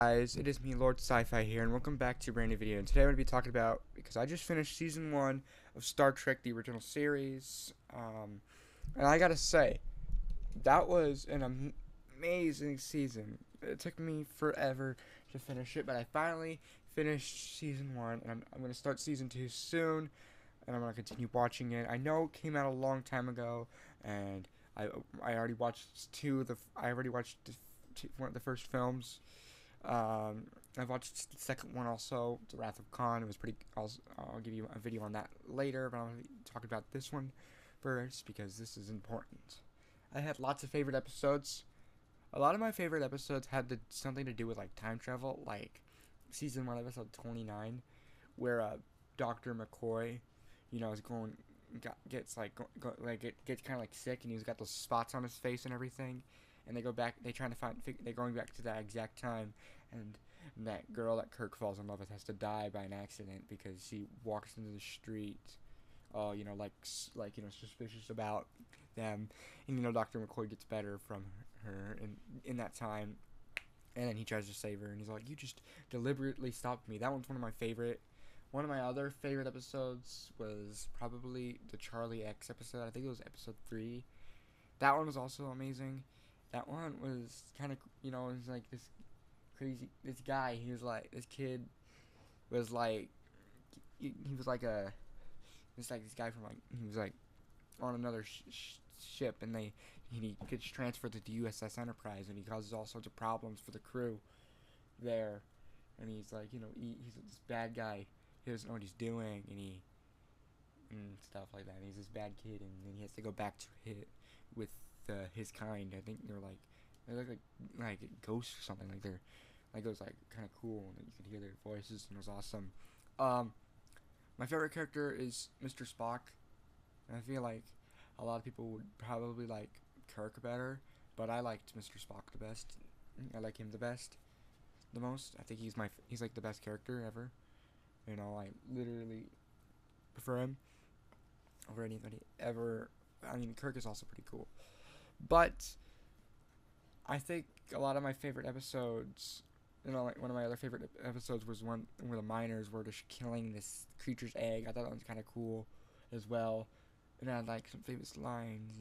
Guys, it is me, Lord Sci-Fi here, and welcome back to a brand new video. And today I'm going to be talking about, because I just finished season 1 of Star Trek, the original series, and I gotta say, that was an amazing season. It took me forever to finish it, but I finally finished season 1, and I'm going to start season 2 soon, and I'm going to continue watching it. I know it came out a long time ago, and I already watched one of the first films. I watched the second one also, The Wrath of Khan. It was pretty. I'll give you a video on that later, but I'm talking about this one first because this is important. I had lots of favorite episodes. A lot of my favorite episodes had something to do with like time travel, like season 1, episode 29, where Dr. McCoy, is gets gets kind of like sick, and he's got those spots on his face and everything. And they go back. They're going back to that exact time, and that girl that Kirk falls in love with has to die by an accident because she walks into the street, suspicious about them, and Dr. McCoy gets better from her in that time, and then he tries to save her, and he's like, "You just deliberately stopped me." That one's one of my favorite. One of my other favorite episodes was probably the Charlie X episode. I think it was episode 3. That one was also amazing. That one was kind of, it was like this guy, this kid was like, he was like this guy from he was like on another ship, and he gets transferred to the USS Enterprise, and he causes all sorts of problems for the crew there, and he's like, he's this bad guy, he doesn't know what he's doing, and stuff like that, and he's this bad kid, and then he has to go back to with his kind. I think they look like ghosts or something. Like it was like kind of cool, and you could hear their voices, and it was awesome. My favorite character is Mr. Spock. And I feel like a lot of people would probably like Kirk better, but I liked Mr. Spock the best. I like him the most. I think he's like the best character ever. I literally prefer him over anybody ever. I mean, Kirk is also pretty cool. But I think a lot of my favorite episodes, like one of my other favorite episodes was one where the miners were just killing this creature's egg. I thought that was kind of cool as well. And I had like some famous lines,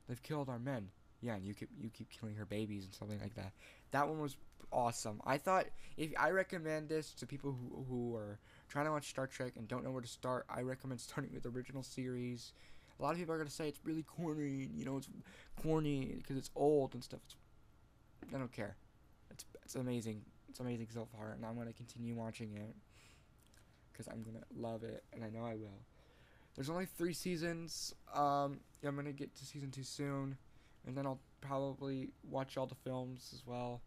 they've killed our men. Yeah, and you keep killing her babies and something like that. That one was awesome. I thought, if I recommend this to people who are trying to watch Star Trek and don't know where to start, I recommend starting with the original series. A lot of people are going to say it's really corny, it's corny because it's old and stuff. I don't care. It's amazing. It's amazing so far, and I'm going to continue watching it because I'm going to love it, and I know I will. There's only 3 seasons. I'm going to get to season 2 soon, and then I'll probably watch all the films as well.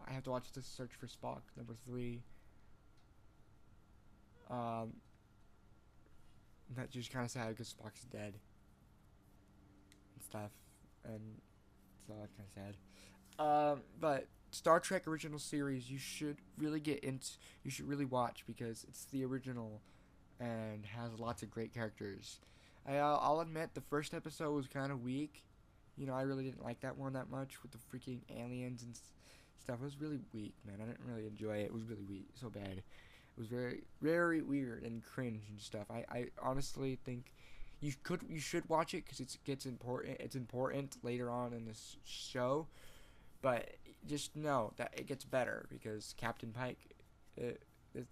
I have to watch The Search for Spock, number 3. That's just kind of sad because Spock's dead stuff, and so that's kind of sad. But Star Trek original series, you should really you should really watch because it's the original and has lots of great characters. I'll admit the first episode was kind of weak. I really didn't like that one that much with the freaking aliens and stuff. It was really weak, man. I didn't really enjoy it. It was really weak, so bad. It was very, very weird and cringe and stuff. I honestly think you should watch it because it's important later on in this show, but just know that it gets better because Captain Pike,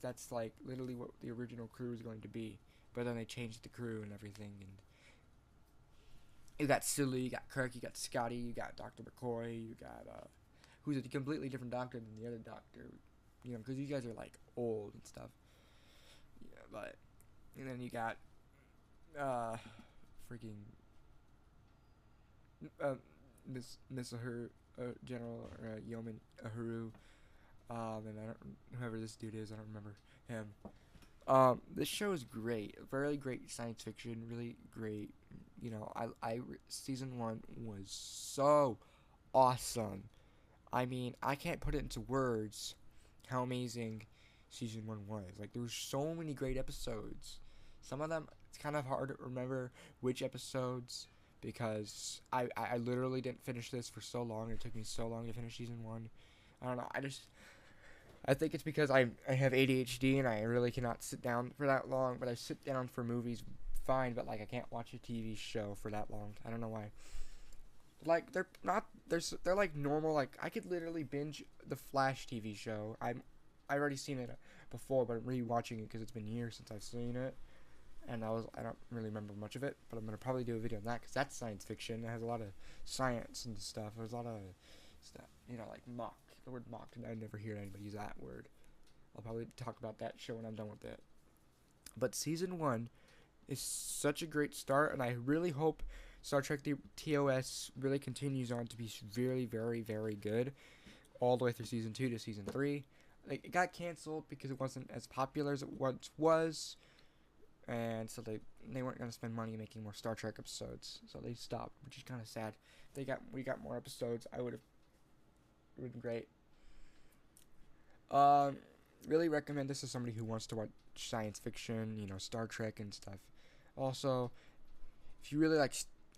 that's like literally what the original crew is going to be, but then they changed the crew and everything, and you got Silly, you got Kirk, you got Scotty, you got Dr. McCoy, you got who's a completely different doctor than the other doctor, because you guys are like old and stuff. Yeah, but and then you got freaking Miss Ahuru, General Yeoman Ahuru, and whoever this dude is, I don't remember him. This show is great, very great science fiction, really great. Season 1 was so awesome. I mean, I can't put it into words how amazing season 1 was. Like, there were so many great episodes. Some of them, it's kind of hard to remember which episodes because I literally didn't finish this for so long. It took me so long to finish season 1. I don't know. I think it's because I have ADHD and I really cannot sit down for that long. But I sit down for movies fine, but like I can't watch a TV show for that long. I don't know why. Like they're not they're like normal. Like I could literally binge the Flash TV show. I've already seen it before, but I'm rewatching it because it's been years since I've seen it, and I don't really remember much of it. But I'm gonna probably do a video on that because that's science fiction. It has a lot of science and stuff. There's a lot of stuff, like mock. The word mocked, and I never hear anybody use that word. I'll probably talk about that show when I'm done with it. But season 1 is such a great start, and I really hope Star Trek the TOS really continues on to be very, very, very good all the way through season 2 to season 3. Like, it got canceled because it wasn't as popular as it once was, and so they weren't going to spend money making more Star Trek episodes, so they stopped, which is kind of sad. We got more episodes. It would have been great. Really recommend this to somebody who wants to watch science fiction, Star Trek and stuff. Also, if you really like,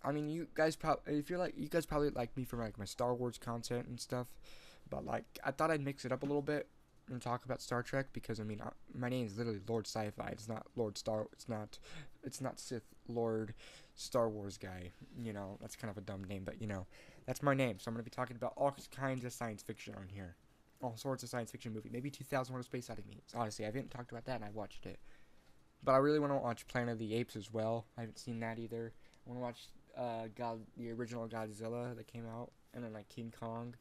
you guys probably like me for like my Star Wars content and stuff, but like I thought I'd mix it up a little bit and talk about Star Trek because my name is literally Lord Sci-Fi. It's not Lord Star. It's not Sith Lord Star Wars guy. That's kind of a dumb name, but that's my name. So I'm gonna be talking about all kinds of science fiction on here. All sorts of science fiction movie. Maybe 2001: A Space Odyssey. Honestly, I haven't talked about that, and I watched it. But I really want to watch Planet of the Apes as well. I haven't seen that either. I want to watch the original Godzilla that came out, and then like King Kong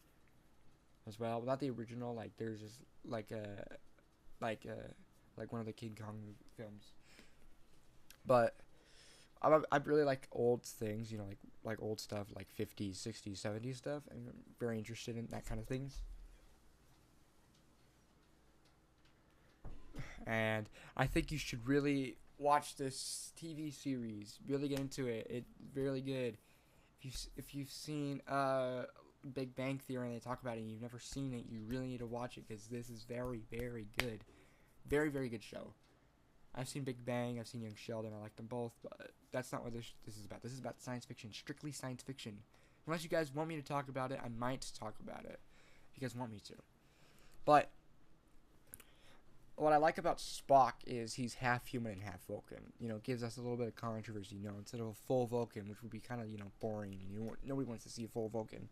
as well. But not the original. Like there's just like one of the King Kong films. But I really like old things. Like old stuff, like 50s, 60s, 70s stuff. I'm very interested in that kind of things. And I think you should really watch this TV series. Really get into it. It's really good. If you've seen Big Bang Theory and they talk about it and you've never seen it, you really need to watch it because this is very, very good. Very, very good show. I've seen Big Bang. I've seen Young Sheldon. I like them both, but that's not what this is about. This is about science fiction. Strictly science fiction. Unless you guys want me to talk about it, I might talk about it. If you guys want me to. But what I like about Spock is he's half human and half Vulcan. Gives us a little bit of controversy. Instead of a full Vulcan, which would be kind of boring. Nobody wants to see a full Vulcan.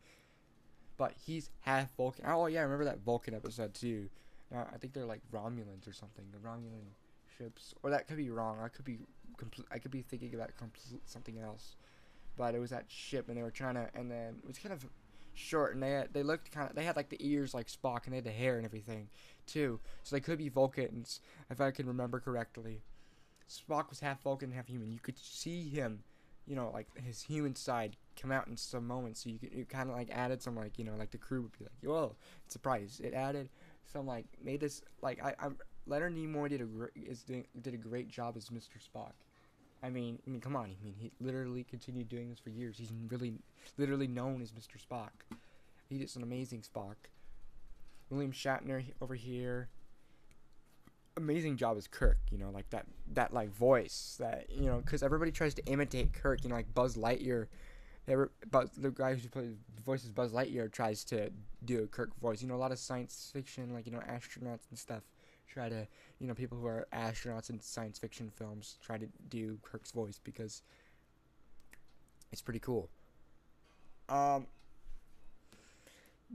But he's half Vulcan. Oh yeah, I remember that Vulcan episode too. I think they're like Romulans or something. The Romulan ships, or that could be wrong. I could be thinking about something else. But it was that ship, and they were trying to, and then it was kind of short, and they looked they had like the ears like Spock, and they had the hair and everything too, so they could be Vulcans if I can remember correctly. Spock was half Vulcan and half human. You could see him, like his human side come out in some moments, so it kind of like added some like like the crew would be like, whoa, surprise. It added some like made this like I'm Leonard Nimoy did a great job as Mr. Spock. I mean, come on. He literally continued doing this for years. He's really, literally known as Mr. Spock. He did an amazing Spock. William Shatner over here. Amazing job as Kirk. Like that like voice that because everybody tries to imitate Kirk. Like Buzz Lightyear. The guy who voices Buzz Lightyear tries to do a Kirk voice. A lot of science fiction, like astronauts and stuff. Try to, people who are astronauts in science fiction films try to do Kirk's voice because it's pretty cool.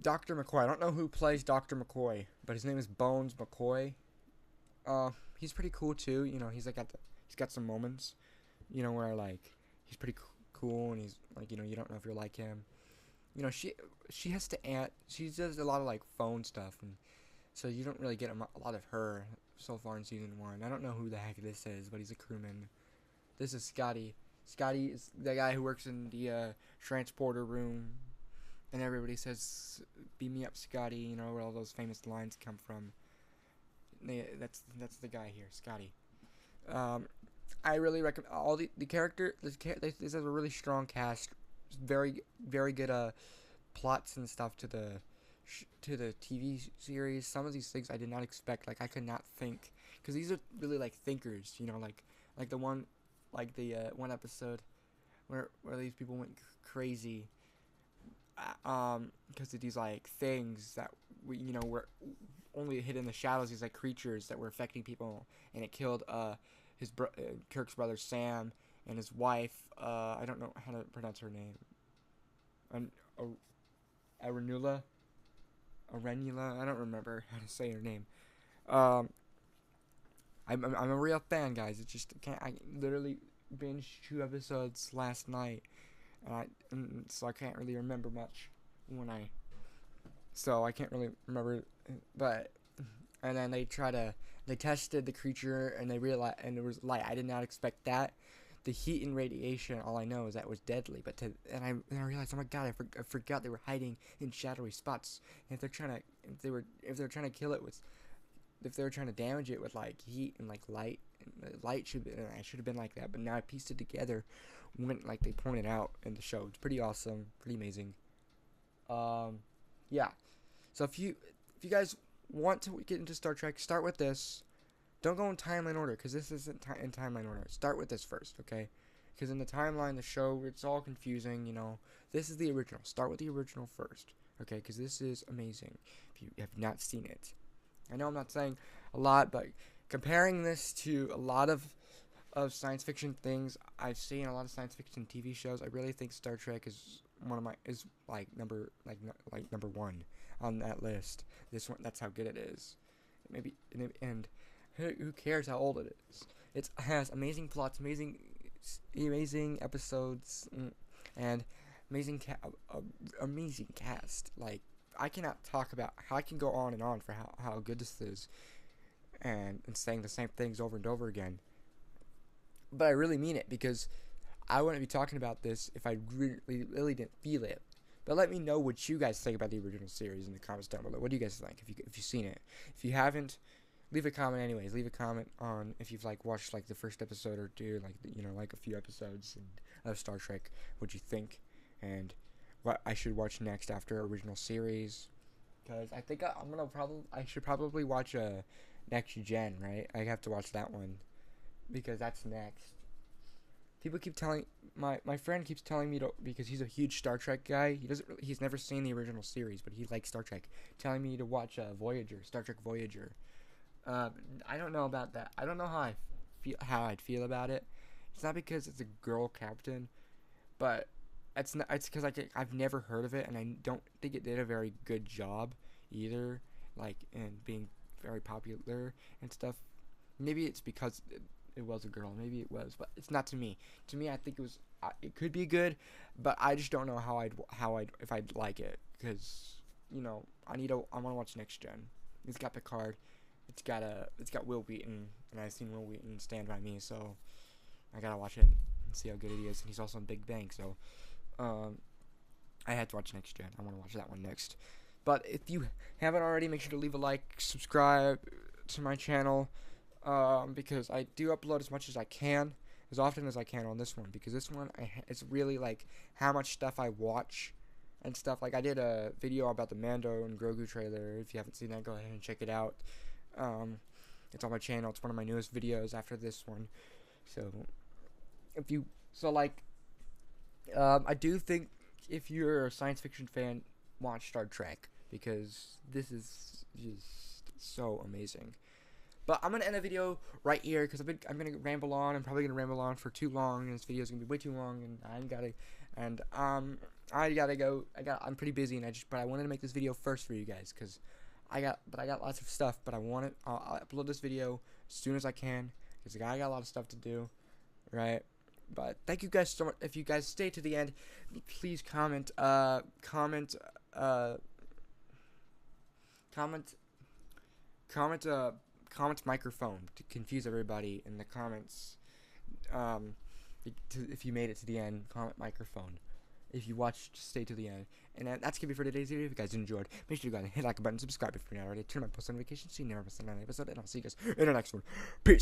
Dr. McCoy. I don't know who plays Dr. McCoy, but his name is Bones McCoy. He's pretty cool too. He's got some moments, where like he's pretty cool and he's like, you don't know if you're like him. She has to she does a lot of like phone stuff, and so you don't really get a lot of her so far in season 1. I don't know who the heck this is, but he's a crewman. This is Scotty. Scotty is the guy who works in the transporter room, and everybody says, "Beam me up, Scotty." Where all those famous lines come from. That's the guy here, Scotty. I really recommend all the character. This has a really strong cast. Very, very good plots and stuff to the TV series. Some of these things I did not expect. Like I could not think, because these are really like thinkers. Like the one, like the one episode where these people went crazy. Because of these like things that we were only hid in the shadows these like creatures that were affecting people, and it killed Kirk's brother Sam and his wife. I don't know how to pronounce her name. Arenula. I don't remember how to say her name. Um, I'm a real fan, guys. It's just I literally binged 2 episodes last night, and so I can't really remember much so I can't really remember, but and then they tested the creature and they realized, and it was light. I did not expect that. The heat and radiation, all I know is that was deadly. And I realized, oh my god, I forgot they were hiding in shadowy spots. And if they're trying to kill it with, if they were trying to damage it with like heat and like light, I should have been like that. But now I pieced it together when like they pointed out in the show. It's pretty awesome, pretty amazing. Yeah. So if you guys want to get into Star Trek, start with this. Don't go in timeline order, because this isn't in timeline order. Start with this first, okay? Because in the timeline, the show, it's all confusing, you know. This is the original. Start with the original first, okay? Because this is amazing if you have not seen it. I know I'm not saying a lot, but comparing this to a lot of science fiction things I've seen, a lot of science fiction TV shows, I really think Star Trek is number 1 on that list. This one, that's how good it is. And who cares how old it is? It has amazing plots, amazing episodes, and amazing cast. Like, I cannot talk about how I can go on and on for how good this is, and saying the same things over and over again. But I really mean it, because I wouldn't be talking about this if I really didn't feel it. But let me know what you guys think about the original series in the comments down below. What do you guys think if you've seen it? If you haven't, leave a comment anyways. Leave a comment on if you've like watched like the first episode or 2, like like a few episodes of Star Trek. What you think, and what I should watch next after original series. Because I think I should probably watch Next Gen, right? I have to watch that one, because that's next. People keep telling my friend keeps telling me to, because he's a huge Star Trek guy. He's never seen the original series, but he likes Star Trek. Telling me to watch Star Trek Voyager. I don't know about that. I don't know how I'd feel about it. It's not because it's a girl captain, but it's because I've never heard of it, and I don't think it did a very good job either, like in being very popular and stuff. Maybe it's because it was a girl. Maybe it was, but it's not to me. To me, I think it was. It could be good, but I just don't know if I'd like it, because I want to watch Next Gen. It's got Picard. It's got Will Wheaton, and I've seen Will Wheaton Stand By Me, so I gotta watch it and see how good it is. And he's also in Big Bang, so I had to watch Next Gen. I want to watch that one next. But if you haven't already, make sure to leave a like, subscribe to my channel, because I do upload as much as I can, as often as I can on this one, because this one it's really like how much stuff I watch and stuff. Like, I did a video about the Mando and Grogu trailer. If you haven't seen that, go ahead and check it out. It's on my channel. It's one of my newest videos after this one. I do think if you're a science fiction fan, watch Star Trek, because this is just so amazing. But I'm gonna end the video right here, because I'm gonna ramble on. I'm probably gonna ramble on for too long, and this video is gonna be way too long, and I gotta go. I'm pretty busy, but I wanted to make this video first for you guys, because I got lots of stuff, but I'll upload this video as soon as I can, because I got a lot of stuff to do, right? But thank you guys so much. If you guys stay to the end, please comment microphone to confuse everybody in the comments. If you made it to the end, comment microphone. If you watched, stay to the end. And that's going to be for today's video. If you guys enjoyed, make sure you go ahead and hit like button, subscribe if you're not already, turn on post notifications so you never miss another episode, and I'll see you guys in the next one. Peace.